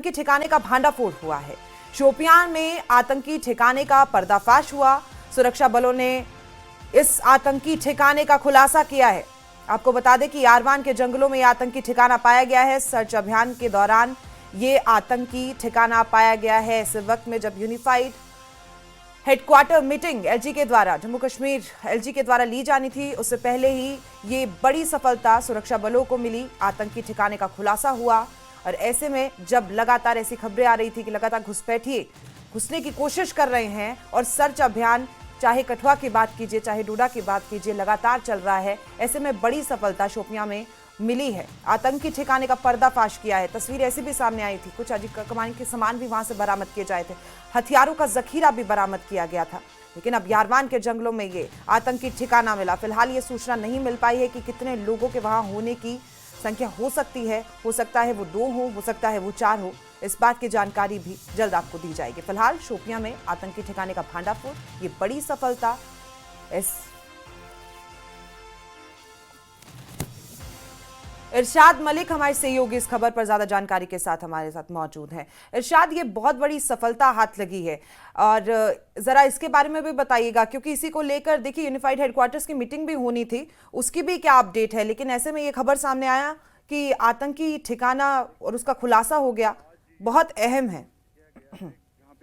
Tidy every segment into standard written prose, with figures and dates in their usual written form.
आतंकी ठिकाने का भांडाफोड़ हुआ है। शोपियां में आतंकी ठिकाने का पर्दाफाश हुआ। सुरक्षा बलों ने इस आतंकी ठिकाने का खुलासा किया है। आपको बता दें कि यारवान के जंगलों में यह आतंकी ठिकाना पाया गया है। सर्च अभियान के दौरान ये आतंकी ठिकाना पाया गया है। इस वक्त में जब यूनिफाइड हेडक्वार्टर मीटिंग एलजी के द्वारा जम्मू कश्मीर एलजी के द्वारा ली जानी थी, उससे पहले ही ये बड़ी सफलता सुरक्षा बलों को मिली। आतंकी ठिकाने का खुलासा हुआ और ऐसे में जब लगातार ऐसी खबरें आ रही थी कि लगातार घुसपैठिए घुसने की कोशिश कर रहे हैं और सर्च अभियान चाहे कठुआ की बात कीजिए चाहे डोडा की बात कीजिए लगातार चल रहा है, ऐसे में बड़ी सफलता शोपियां में मिली है। आतंकी ठिकाने का पर्दाफाश किया है। तस्वीर ऐसी भी सामने आई थी, कुछ अजीब कमाल के सामान भी वहां से बरामद किए जाए थे। हथियारों का जखीरा भी बरामद किया गया था। लेकिन अब यारवान के जंगलों में ये आतंकी ठिकाना मिला। फिलहाल ये सूचना नहीं मिल पाई है कि कितने लोगों के वहां होने की संख्या हो सकती है। हो सकता है वो 2 हो सकता है वो 4 हो। इस बात की जानकारी भी जल्द आपको दी जाएगी। फिलहाल शोपियां में आतंकी ठिकाने का भांडाफोड़, ये बड़ी सफलता। इरशाद मलिक हमारे सहयोगी इस खबर पर ज्यादा जानकारी के साथ हमारे साथ मौजूद हैं। इरशाद, ये बहुत बड़ी सफलता हाथ लगी है और जरा इसके बारे में भी बताइएगा, क्योंकि इसी को लेकर देखिए यूनिफाइड हेडक्वार्टर्स की मीटिंग भी होनी थी, उसकी भी क्या अपडेट है। लेकिन ऐसे में ये खबर सामने आया कि आतंकी ठिकाना और उसका खुलासा हो गया, बहुत अहम है।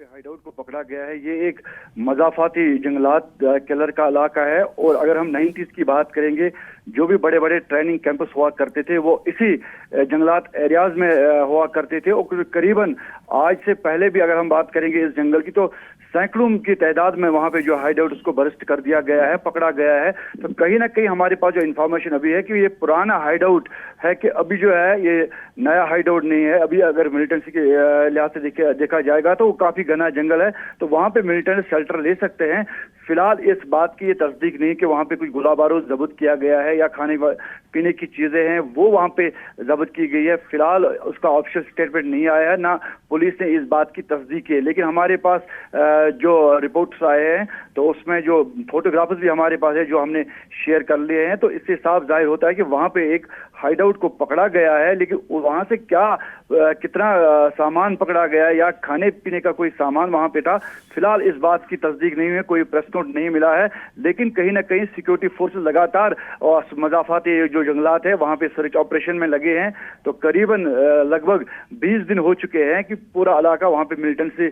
हाइडआउट को पकड़ा गया है। ये एक मजाफाती जंगलात किलर का इलाका है और अगर हम 90s की बात करेंगे, जो भी बड़े बड़े ट्रेनिंग कैंपस हुआ करते थे वो इसी जंगलात एरियाज में हुआ करते थे। और करीबन आज से पहले भी अगर हम बात करेंगे इस जंगल की, तो सैकड़ों की तादाद में वहां पे जो हाइडआउट उसको बरस्ट कर दिया गया है, पकड़ा गया है। तो कहीं ना कहीं हमारे पास जो इन्फॉर्मेशन अभी है कि ये पुराना हाइडआउट है, कि अभी जो है ये नया हाइडआउट नहीं है। अभी अगर मिलिटेंसी के लिहाज से देखा जाएगा तो वो काफी घना जंगल है, तो वहां पे मिलिटेंट शेल्टर ले सकते हैं। फिलहाल इस बात की ये तस्दीक नहीं कि वहां पे कुछ गोला बारूद जब्त किया गया है या खाने पीने की चीजें हैं वो वहां पे जब्त की गई है। फिलहाल उसका ऑफिशियल स्टेटमेंट नहीं आया है, ना पुलिस ने इस बात की तस्दीक की है। लेकिन हमारे पास जो रिपोर्ट्स आए हैं तो उसमें जो फोटोग्राफर्स भी हमारे पास है जो हमने शेयर कर लिए हैं, तो इससे साफ जाहिर होता है कि वहां पे एक हाइडआउट को पकड़ा गया है। लेकिन वहां से क्या कितना सामान पकड़ा गया या खाने पीने का कोई सामान वहां पे था, फिलहाल इस बात की तस्दीक नहीं हुई, कोई प्रेस नोट नहीं मिला है। लेकिन कहीं ना कहीं सिक्योरिटी फोर्सेस लगातार और मजाफाती जो जंगलात है वहां पे सर्च ऑपरेशन में लगे हैं। तो करीबन लगभग 20 दिन हो चुके हैं कि पूरा इलाका वहां पे मिलिटेंट से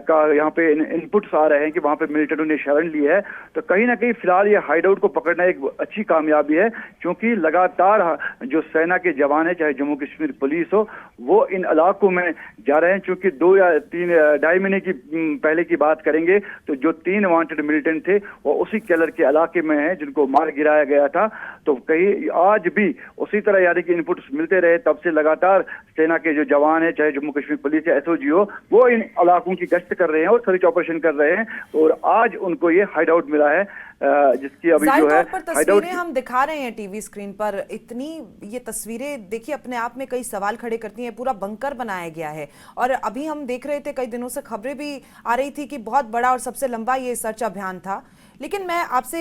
का यहाँ पे इनपुट्स आ रहे हैं कि वहां पे मिलिटेंटों ने शरण ली है। तो कहीं ना कहीं फिलहाल ये हाइडआउट को पकड़ना एक अच्छी कामयाबी है, क्योंकि लगातार जो सेना के जवान है, चाहे जम्मू कश्मीर पुलिस हो, वो इन इलाकों में जा रहे हैं। चूंकि 2 या 2.5 महीने की पहले की बात करेंगे तो जो 3 वांटेड मिलिटेंट थे वो उसी केलर के इलाके में हैं जिनको मार गिराया गया था। तो कहीं आज भी उसी तरह यानी कि इनपुट्स मिलते रहे, तब से लगातार सेना के जो जवान है, चाहे जम्मू कश्मीर पुलिस या एसओजी हो, वो इन इलाकों की गश्त कर रहे हैं और सर्च ऑपरेशन कर रहे हैं। और आज उनको ये हाइडआउट मिला है, जिसकी अभी जो है तस्वीरें हम दिखा रहे हैं टीवी स्क्रीन पर। इतनी ये तस्वीरें देखिए अपने आप में कई सवाल खड़े करती हैं। पूरा बंकर बनाया गया है और अभी हम देख रहे थे, कई दिनों से खबरें भी आ रही थी कि बहुत बड़ा और सबसे लंबा ये सर्च अभियान था। लेकिन मैं आपसे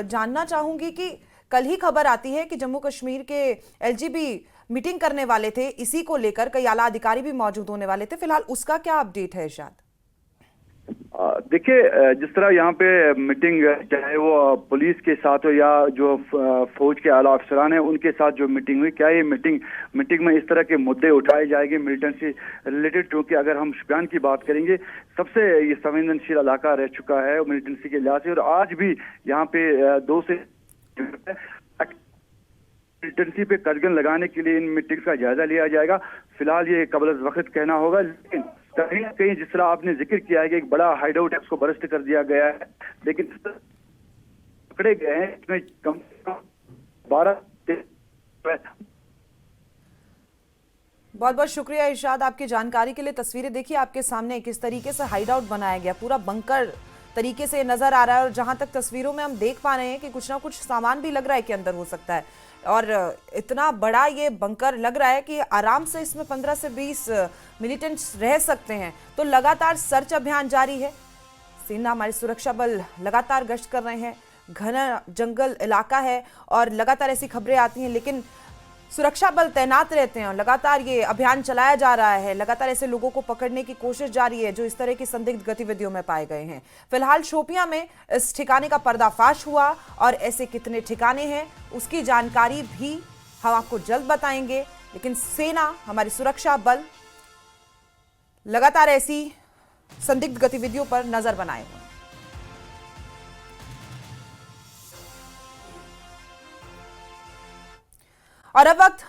जानना चाहूंगी कि कल ही खबर आती है कि जम्मू कश्मीर के एलजीबी मीटिंग करने वाले थे, इसी को लेकर कई आला अधिकारी भी मौजूद होने वाले थे। फिलहाल उसका क्या अपडेट है इरशाद? देखिए, जिस तरह यहाँ पे मीटिंग, चाहे वो पुलिस के साथ हो या जो फौज के आला अफसरान हैं उनके साथ जो मीटिंग हुई, क्या ये मीटिंग में इस तरह के मुद्दे उठाए जाएंगे मिलिटेंट से रिलेटेड? क्योंकि अगर हम शोपियान की बात करेंगे, सबसे ये संवेदनशील इलाका रह चुका है मिलिटेंसी के लिहाज से, और आज भी यहाँ पे 2 से मिलिटेंसी पे कदगन लगाने के लिए इन मीटिंग का जायजा लिया जाएगा। फिलहाल ये कबल वक्त कहना होगा। लेकिन कहीं ना कहीं जिस तरह आपने जिक्र किया है कि एक बड़ा हाइडआउट है उसको बरस्ट कर दिया गया है, लेकिन पकड़े गए हैं इसमें कम से कम 12। बहुत बहुत शुक्रिया इरशाद आपकी जानकारी के लिए। तस्वीरें देखिए आपके सामने किस तरीके से हाइडआउट बनाया गया, पूरा बंकर तरीके से नजर आ रहा है। और जहां तक तस्वीरों में हम देख पा रहे हैं कि कुछ ना कुछ सामान भी लग रहा है कि अंदर हो सकता है, और इतना बड़ा ये बंकर लग रहा है कि आराम से इसमें 15 से 20 मिलिटेंट्स रह सकते हैं। तो लगातार सर्च अभियान जारी है। सेना, हमारे सुरक्षा बल लगातार गश्त कर रहे हैं। घना जंगल इलाका है और लगातार ऐसी खबरें आती हैं, लेकिन सुरक्षा बल तैनात रहते हैं और लगातार ये अभियान चलाया जा रहा है। लगातार ऐसे लोगों को पकड़ने की कोशिश जारी है जो इस तरह की संदिग्ध गतिविधियों में पाए गए हैं। फिलहाल शोपियां में इस ठिकाने का पर्दाफाश हुआ और ऐसे कितने ठिकाने हैं उसकी जानकारी भी हम आपको जल्द बताएंगे। लेकिन सेना, हमारी सुरक्षा बल लगातार ऐसी संदिग्ध गतिविधियों पर नजर बनाए हुए हैं। और अब वक्त